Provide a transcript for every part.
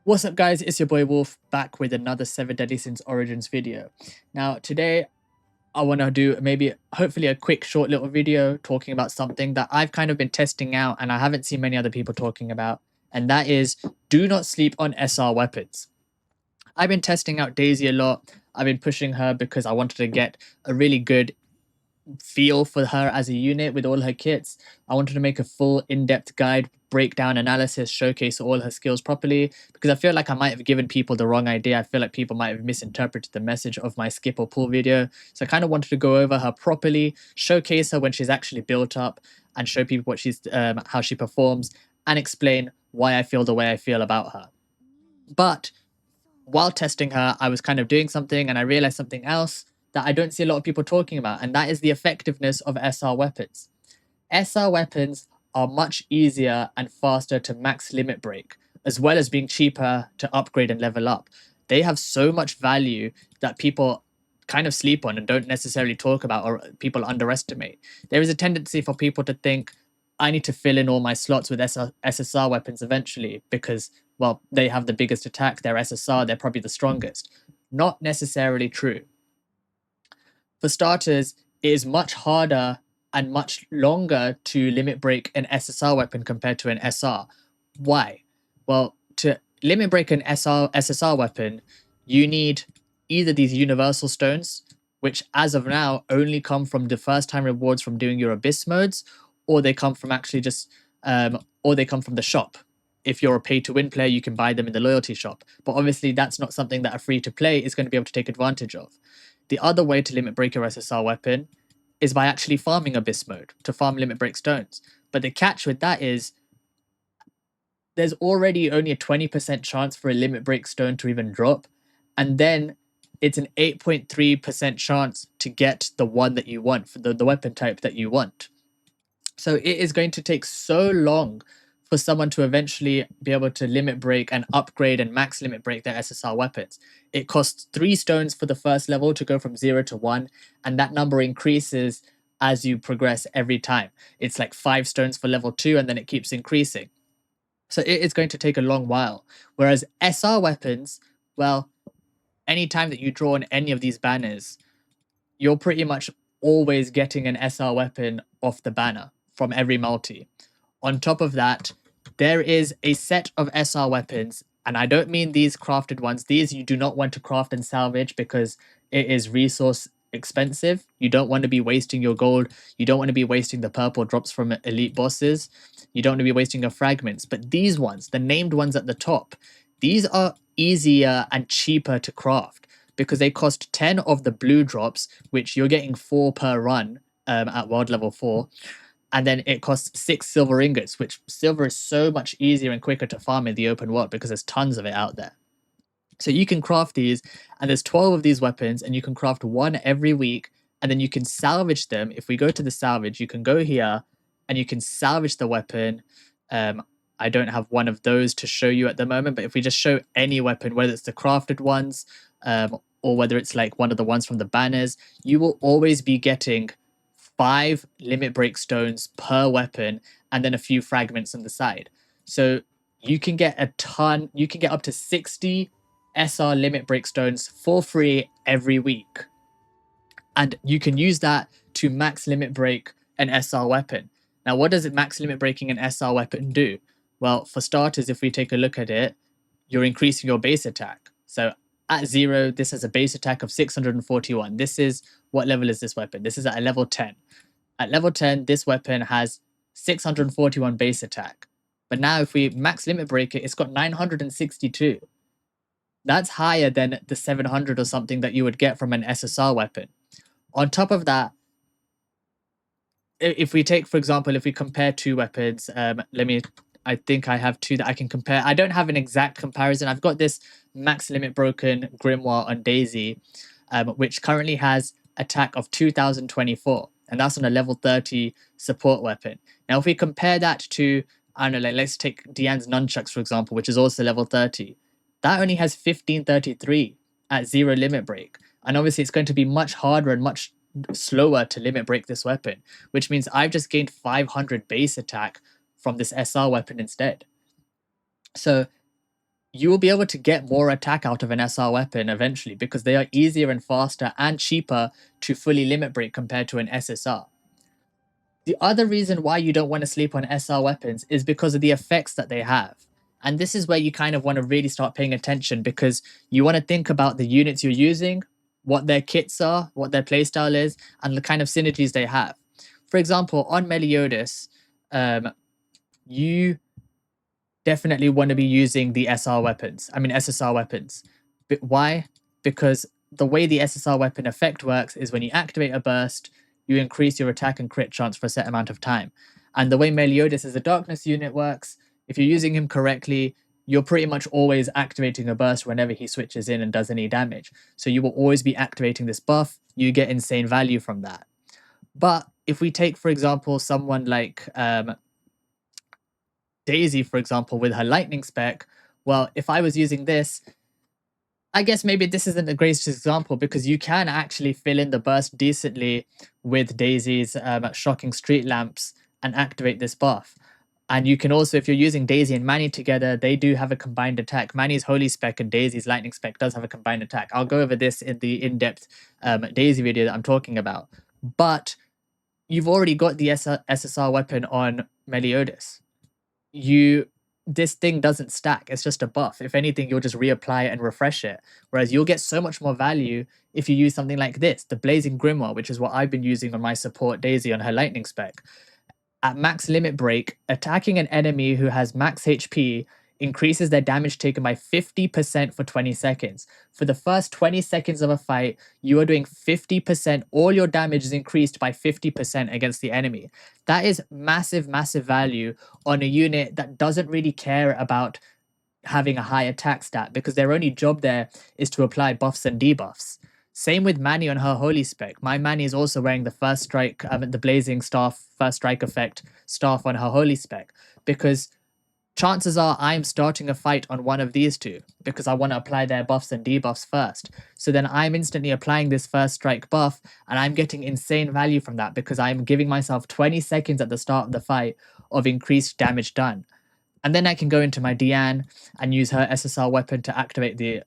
What's up guys, it's your boy Wolf back with another 7 Deadly Sins Origins video. Now today I want to do hopefully a quick short little video talking about something that I've kind of been testing out and I haven't seen many other people talking about, and that is do not sleep on SR weapons. I've been testing out Daisy a lot. I've been pushing her because I wanted to get a really good feel for her as a unit with all her kits. I wanted to make a full in-depth guide, breakdown, analysis, showcase all her skills properly, because I feel like I might have given people the wrong idea. I feel like people might have misinterpreted the message of my skip or pull video. So I kind of wanted to go over her properly, showcase her when she's actually built up, and show people what she's how she performs, and explain why I feel the way I feel about her. But while testing her, I was kind of doing something and I realized something else that I don't see a lot of people talking about, and that is the effectiveness of SR weapons. SR weapons are much easier and faster to max limit break, as well as being cheaper to upgrade and level up. They have so much value that people kind of sleep on and don't necessarily talk about, or people underestimate. There is a tendency for people to think, I need to fill in all my slots with SSR weapons eventually because, well, they have the biggest attack, they're SSR, they're probably the strongest. Not necessarily true. For starters, it is much harder and much longer to limit break an SSR weapon compared to an SR. Why? Well, to limit break an SSR weapon, you need either these universal stones, which as of now only come from the first time rewards from doing your abyss modes, or they come from actually just, or they come from the shop. If you're a pay to win player, you can buy them in the loyalty shop. But obviously, that's not something that a free to play is going to be able to take advantage of. The other way to limit break your SSR weapon is by actually farming abyss mode to farm limit break stones. But the catch with that is there's already only a 20% chance for a limit break stone to even drop. And then it's an 8.3% chance to get the one that you want, for the weapon type that you want. So it is going to take so long for someone to eventually be able to limit break and upgrade and max limit break their SSR weapons. It costs 3 stones for the first level to go from 0 to 1, and that number increases as you progress every time. It's like 5 stones for level 2, and then it keeps increasing. So it is going to take a long while. Whereas SR weapons, well, anytime that you draw on any of these banners, you're pretty much always getting an SR weapon off the banner from every multi. On top of that, there is a set of SR weapons, and I don't mean these crafted ones. These you do not want to craft and salvage because it is resource expensive. You don't want to be wasting your gold. You don't want to be wasting the purple drops from elite bosses. You don't want to be wasting your fragments. But these ones, the named ones at the top, these are easier and cheaper to craft because they cost 10 of the blue drops, which you're getting 4 per run at world level 4. And then it costs 6 silver ingots, which silver is so much easier and quicker to farm in the open world because there's tons of it out there. So you can craft these, and there's 12 of these weapons, and you can craft one every week, and then you can salvage them. If we go to the salvage, you can go here, and you can salvage the weapon. I don't have one of those to show you at the moment, but if we just show any weapon, whether it's the crafted ones, or whether it's like one of the ones from the banners, you will always be getting 5 limit break stones per weapon, and then a few fragments on the side. So you can get a ton, you can get up to 60 SR limit break stones for free every week. And you can use that to max limit break an SR weapon. Now, what does it max limit breaking an SR weapon do? Well, for starters, if we take a look at it, you're increasing your base attack. So at 0, this has a base attack of 641. This is, what level is this weapon? This is at a level 10. At level 10, this weapon has 641 base attack. But now if we max limit break it, it's got 962. That's higher than the 700 or something that you would get from an SSR weapon. On top of that, if we take, for example, if we compare 2 weapons, I think I have 2 that I can compare. I don't have an exact comparison. I've got this max limit broken Grimoire on Daisy, which currently has attack of 2024, and that's on a level 30 support weapon. Now, if we compare that to, I don't know, like, let's take Diane's Nunchucks, for example, which is also level 30. That only has 1533 at 0 limit break. And obviously, it's going to be much harder and much slower to limit break this weapon, which means I've just gained 500 base attack from this SR weapon instead. So you will be able to get more attack out of an SR weapon eventually because they are easier and faster and cheaper to fully limit break compared to an SSR. The other reason why you don't want to sleep on SR weapons is because of the effects that they have. And this is where you kind of want to really start paying attention, because you want to think about the units you're using, what their kits are, what their playstyle is, and the kind of synergies they have. For example, on Meliodas, you definitely want to be using the SSR weapons. But why? Because the way the SSR weapon effect works is when you activate a burst, you increase your attack and crit chance for a set amount of time. And the way Meliodas as a darkness unit works, if you're using him correctly, you're pretty much always activating a burst whenever he switches in and does any damage. So you will always be activating this buff. You get insane value from that. But if we take, for example, someone like Daisy, for example, with her lightning spec, well, if I was using this, I guess maybe this isn't the greatest example, because you can actually fill in the burst decently with Daisy's shocking street lamps and activate this buff. And you can also, if you're using Daisy and Manny together, they do have a combined attack. Manny's holy spec and Daisy's lightning spec does have a combined attack. I'll go over this in the in-depth Daisy video that I'm talking about. But you've already got the SSR weapon on Meliodas. This thing doesn't stack. It's just a buff. If anything, you'll just reapply it and refresh it. Whereas you'll get so much more value if you use something like this, the Blazing Grimoire, which is what I've been using on my support Daisy on her lightning spec. At max limit break, attacking an enemy who has max HP increases their damage taken by 50% for 20 seconds. For the first 20 seconds of a fight, you are doing 50%. All your damage is increased by 50% against the enemy. That is massive, massive value on a unit that doesn't really care about having a high attack stat, because their only job there is to apply buffs and debuffs. Same with Manny on her holy spec. My Manny is also wearing the first strike, the blazing staff, first strike effect staff on her holy spec, because chances are I'm starting a fight on one of these two because I want to apply their buffs and debuffs first. So then I'm instantly applying this first strike buff, and I'm getting insane value from that because I'm giving myself 20 seconds at the start of the fight of increased damage done. And then I can go into my Diane and use her SSR weapon to activate the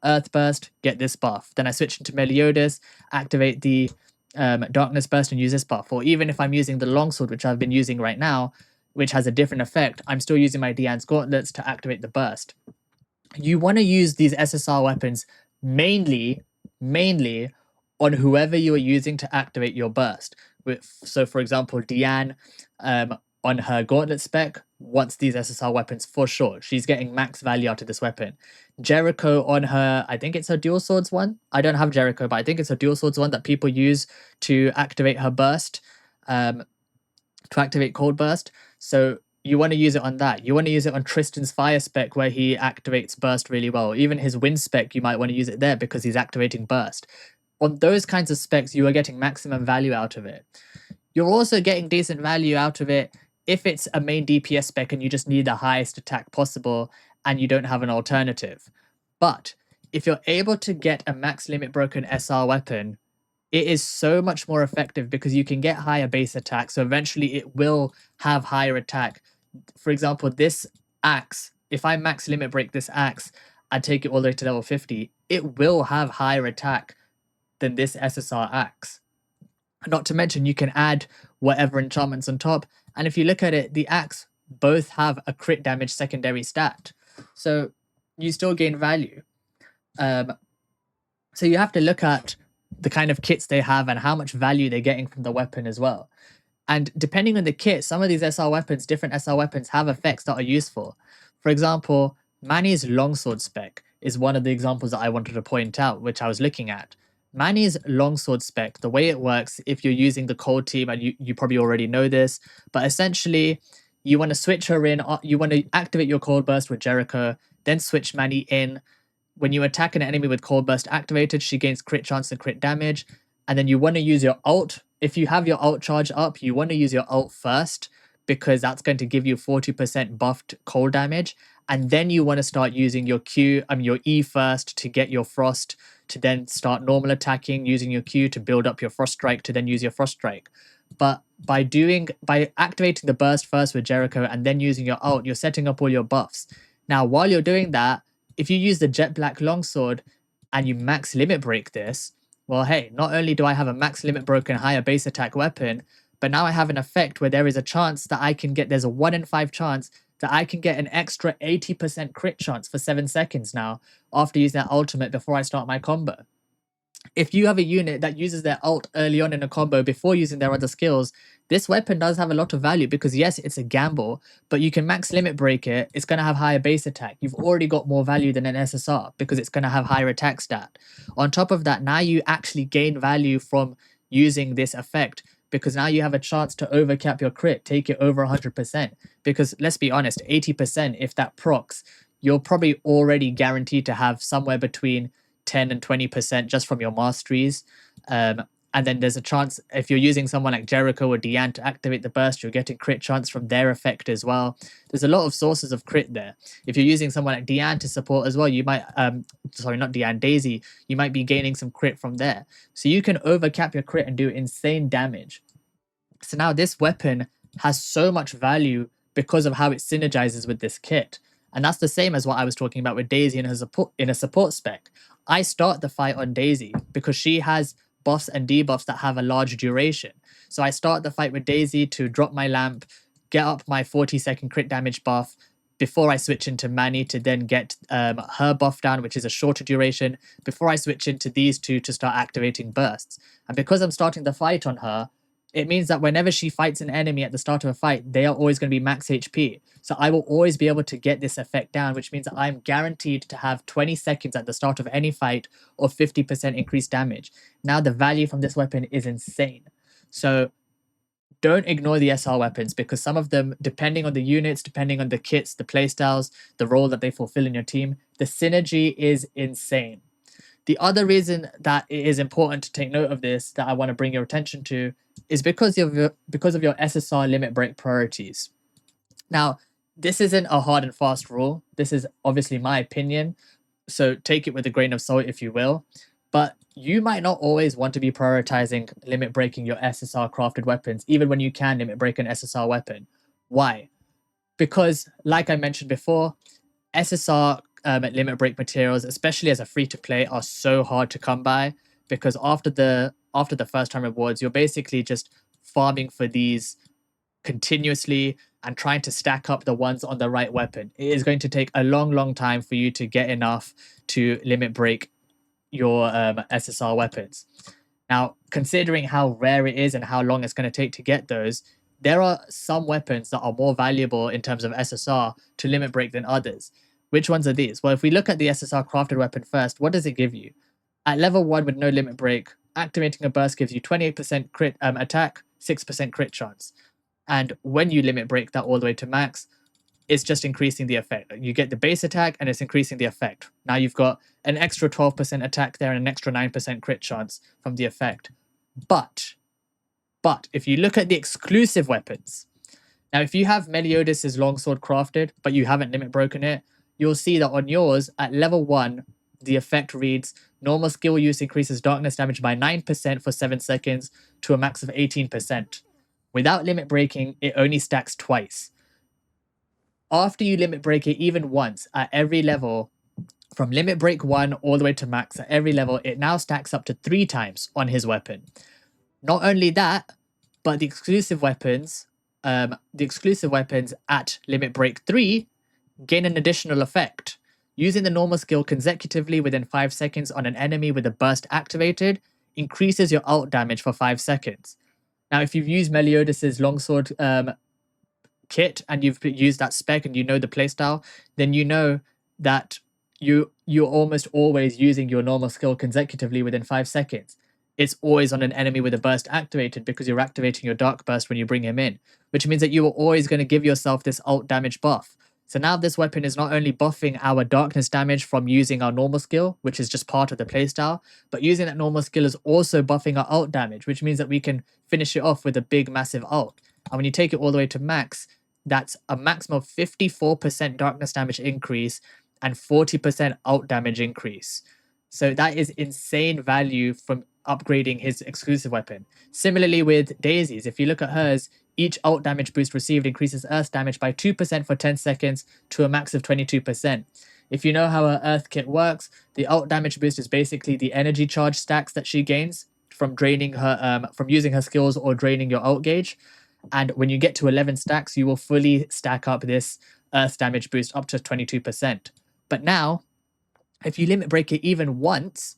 Earth Burst, get this buff. Then I switch into Meliodas, activate the Darkness Burst and use this buff. Or even if I'm using the Longsword, which I've been using right now, which has a different effect, I'm still using my Diane's Gauntlets to activate the burst. You want to use these SSR weapons mainly on whoever you are using to activate your burst. So for example, Diane on her Gauntlet spec wants these SSR weapons for sure. She's getting max value out of this weapon. Jericho on her, I think it's her Dual Swords one. I don't have Jericho, but I think it's her Dual Swords one that people use to activate her burst, to activate Cold Burst. So you want to use it on that. You want to use it on Tristan's Fire spec where he activates Burst really well. Even his Wind spec, you might want to use it there because he's activating Burst. On those kinds of specs, you are getting maximum value out of it. You're also getting decent value out of it if it's a main DPS spec and you just need the highest attack possible and you don't have an alternative. But if you're able to get a max limit broken SR weapon, it is so much more effective because you can get higher base attack. So eventually it will have higher attack. For example, this axe, if I max limit break this axe and take it all the way to level 50, it will have higher attack than this SSR axe. Not to mention you can add whatever enchantments on top. And if you look at it, the axe both have a crit damage secondary stat. So you still gain value. So you have to look at the kind of kits they have and how much value they're getting from the weapon as well. And depending on the kit, some of these SR weapons, different SR weapons, have effects that are useful. For example, Manny's Longsword spec is one of the examples that I wanted to point out, which I was looking at. Manny's Longsword spec, the way it works, if you're using the cold team, and you probably already know this, but essentially you want to switch her in, you want to activate your Cold Burst with Jericho, then switch Manny in. When you attack an enemy with Cold Burst activated, she gains crit chance and crit damage. And then you want to use your ult. If you have your ult charge up, you want to use your ult first because that's going to give you 40% buffed cold damage. And then you want to start using your your E first to get your frost, to then start normal attacking, using your Q to build up your frost strike, to then use your frost strike. But by activating the burst first with Jericho and then using your ult, you're setting up all your buffs. Now, while you're doing that, if you use the Jet Black Longsword and you max limit break this, well, hey, not only do I have a max limit broken higher base attack weapon, but now I have an effect where there is a chance that I can get, there's a 1 in 5 chance that I can get an extra 80% crit chance for 7 seconds now after using that ultimate before I start my combo. If you have a unit that uses their ult early on in a combo before using their other skills, this weapon does have a lot of value because yes, it's a gamble, but you can max limit break it. It's going to have higher base attack. You've already got more value than an SSR because it's going to have higher attack stat. On top of that, now you actually gain value from using this effect because now you have a chance to overcap your crit, take it over 100%. Because let's be honest, 80%, if that procs, you're probably already guaranteed to have somewhere between 10 and 20% just from your masteries. And then there's a chance if you're using someone like Jericho or Diane to activate the burst, you're getting crit chance from their effect as well. There's a lot of sources of crit there. If you're using someone like Diane to support as well, you might, sorry, not Diane, Daisy, you might be gaining some crit from there. So you can overcap your crit and do insane damage. So now this weapon has so much value because of how it synergizes with this kit. And that's the same as what I was talking about with Daisy in a support spec. I start the fight on Daisy because she has buffs and debuffs that have a large duration. So I start the fight with Daisy to drop my lamp, get up my 40-second crit damage buff before I switch into Manny to then get her buff down, which is a shorter duration, before I switch into these two to start activating bursts. And because I'm starting the fight on her, it means that whenever she fights an enemy at the start of a fight, they are always going to be max HP. So I will always be able to get this effect down, which means that I'm guaranteed to have 20 seconds at the start of any fight or 50% increased damage. Now the value from this weapon is insane. So don't ignore the SR weapons because some of them, depending on the units, depending on the kits, the playstyles, the role that they fulfill in your team, the synergy is insane. The other reason that it is important to take note of this that I want to bring your attention to is because of your SSR limit break priorities. Now, this isn't a hard and fast rule. This is obviously my opinion, so take it with a grain of salt if you will. But you might not always want to be prioritizing limit breaking your SSR crafted weapons, even when you can limit break an SSR weapon. Why? Because, like I mentioned before, SSR limit break materials, especially as a free-to-play, are so hard to come by because after the first-time rewards, you're basically just farming for these continuously and trying to stack up the ones on the right weapon. It is going to take a long time for you to get enough to limit break your SSR weapons. Now, considering how rare it is and how long it's going to take to get those, there are some weapons that are more valuable in terms of SSR to limit break than others. Which ones are these? Well, if we look at the SSR crafted weapon first, what does it give you? At level 1 with no limit break, activating a burst gives you 28% crit attack, 6% crit chance. And when you limit break that all the way to max, it's just increasing the effect. You get the base attack and it's increasing the effect. Now you've got an extra 12% attack there and an extra 9% crit chance from the effect. But if you look at the exclusive weapons, now if you have Meliodas' longsword crafted, but you haven't limit broken it, you'll see that on yours, at level 1, the effect reads, normal skill use increases darkness damage by 9% for 7 seconds to a max of 18%. Without limit breaking, it only stacks twice. After you limit break it even once, at every level, from limit break 1 all the way to max, at every level, it now stacks up to 3 times on his weapon. Not only that, but the exclusive weapons at limit break 3 gain an additional effect. Using the normal skill consecutively within 5 seconds on an enemy with a burst activated increases your ult damage for 5 seconds. Now, if you've used Meliodas' longsword kit and you've used that spec and you know the playstyle, then you know that you're almost always using your normal skill consecutively within 5 seconds. It's always on an enemy with a burst activated because you're activating your dark burst when you bring him in, which means that you are always going to give yourself this ult damage buff. So now this weapon is not only buffing our darkness damage from using our normal skill, which is just part of the playstyle, but using that normal skill is also buffing our ult damage, which means that we can finish it off with a big, massive ult. And when you take it all the way to max, that's a maximum of 54% darkness damage increase and 40% ult damage increase. So that is insane value from upgrading his exclusive weapon. Similarly with Daisy's, if you look at hers, each ult damage boost received increases earth damage by 2% for 10 seconds to a max of 22%. If you know how her Earth kit works, the ult damage boost is basically the energy charge stacks that she gains from draining her from using her skills or draining your ult gauge. And when you get to 11 stacks, you will fully stack up this Earth damage boost up to 22%. But now, if you limit break it even once,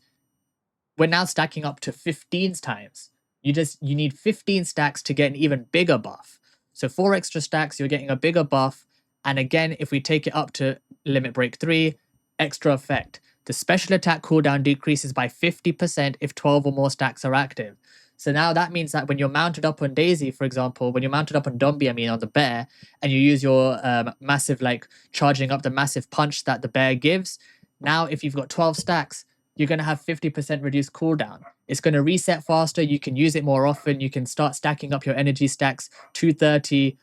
we're now stacking up to 15 times. You need 15 stacks to get an even bigger buff. So 4 extra stacks, you're getting a bigger buff. And again, if we take it up to limit break 3, extra effect. The special attack cooldown decreases by 50% if 12 or more stacks are active. So now that means that when you're mounted up on Daisy, for example, when you're mounted up on Dombey, on the bear, and you use your massive, charging up the massive punch that the bear gives, now if you've got 12 stacks, you're going to have 50% reduced cooldown. It's going to reset faster. You can use it more often. You can start stacking up your energy stacks 230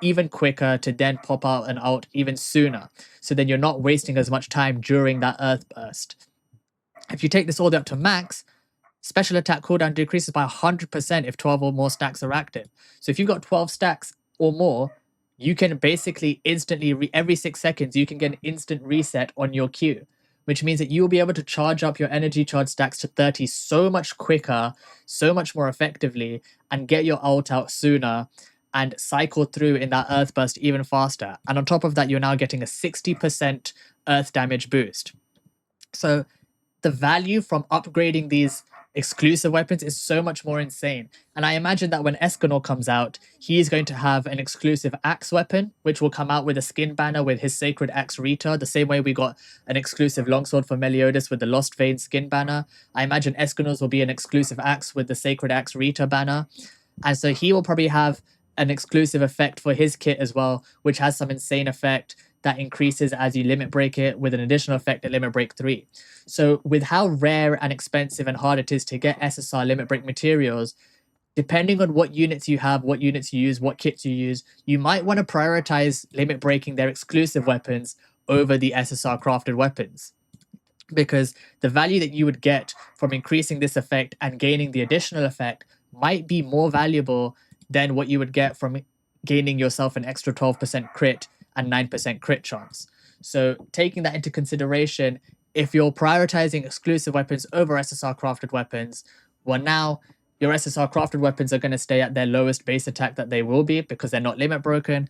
even quicker to then pop out an ult even sooner. So then you're not wasting as much time during that Earth burst. If you take this all the way up to max, special attack cooldown decreases by 100% if 12 or more stacks are active. So if you've got 12 stacks or more, you can basically instantly, every 6 seconds, you can get an instant reset on your Q, which means that you'll be able to charge up your energy charge stacks to 30 so much quicker, so much more effectively, and get your ult out sooner and cycle through in that Earth burst even faster. And on top of that, you're now getting a 60% Earth damage boost. So the value from upgrading these exclusive weapons is so much more insane. And I imagine that when Escanor comes out, he's going to have an exclusive axe weapon, which will come out with a skin banner with his Sacred Axe Rita, the same way we got an exclusive longsword for Meliodas with the Lost Vein skin banner. I imagine Escanor's will be an exclusive axe with the Sacred Axe Rita banner. And so he will probably have an exclusive effect for his kit as well, which has some insane effect that increases as you limit break it with an additional effect at limit break 3. So with how rare and expensive and hard it is to get SSR limit break materials, depending on what units you have, what units you use, what kits you use, you might want to prioritize limit breaking their exclusive weapons over the SSR crafted weapons. Because the value that you would get from increasing this effect and gaining the additional effect might be more valuable than what you would get from gaining yourself an extra 12% crit and 9% crit chance. So taking that into consideration, if you're prioritizing exclusive weapons over SSR crafted weapons, well, now your SSR crafted weapons are going to stay at their lowest base attack that they will be because they're not limit broken.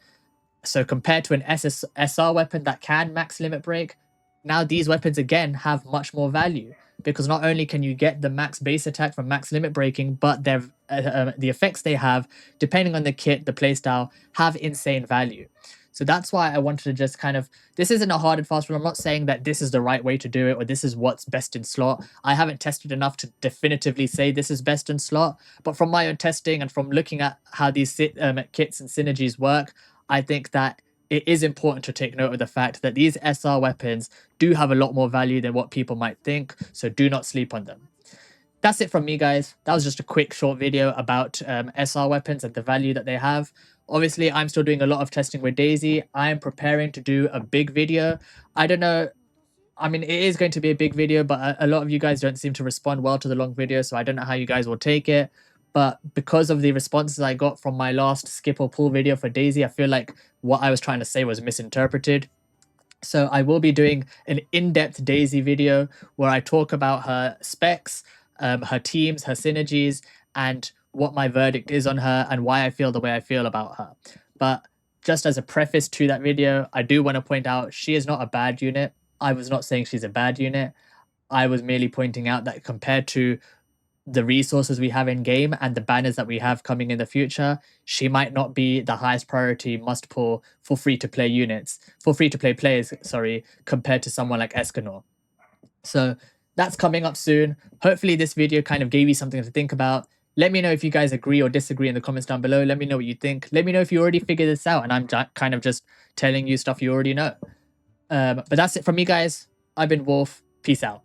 So compared to an SR weapon that can max limit break, now these weapons again have much more value, because not only can you get the max base attack from max limit breaking, but the effects they have, depending on the kit, the playstyle, have insane value. So that's why I wanted to just this isn't a hard and fast rule. I'm not saying that this is the right way to do it or this is what's best in slot. I haven't tested enough to definitively say this is best in slot. But from my own testing and from looking at how these kits and synergies work, I think that it is important to take note of the fact that these SR weapons do have a lot more value than what people might think. So do not sleep on them. That's it from me, guys. That was just a quick short video about SR weapons and the value that they have. Obviously, I'm still doing a lot of testing with Daisy. I am preparing to do a big video. I don't know. I mean, it is going to be a big video, but a lot of you guys don't seem to respond well to the long video, so I don't know how you guys will take it. But because of the responses I got from my last skip or pull video for Daisy, I feel like what I was trying to say was misinterpreted. So I will be doing an in-depth Daisy video where I talk about her specs, her teams, her synergies, and what my verdict is on her and why I feel the way I feel about her. But just as a preface to that video, I do want to point out she is not a bad unit. I was not saying she's a bad unit. I was merely pointing out that compared to the resources we have in game and the banners that we have coming in the future, she might not be the highest priority must pull for free-to-play units, for free-to-play players, sorry, compared to someone like Escanor. So that's coming up soon. Hopefully this video kind of gave you something to think about. Let me know if you guys agree or disagree in the comments down below. Let me know what you think. Let me know if you already figured this out and I'm kind of just telling you stuff you already know. But that's it from me, guys. I've been Wolf. Peace out.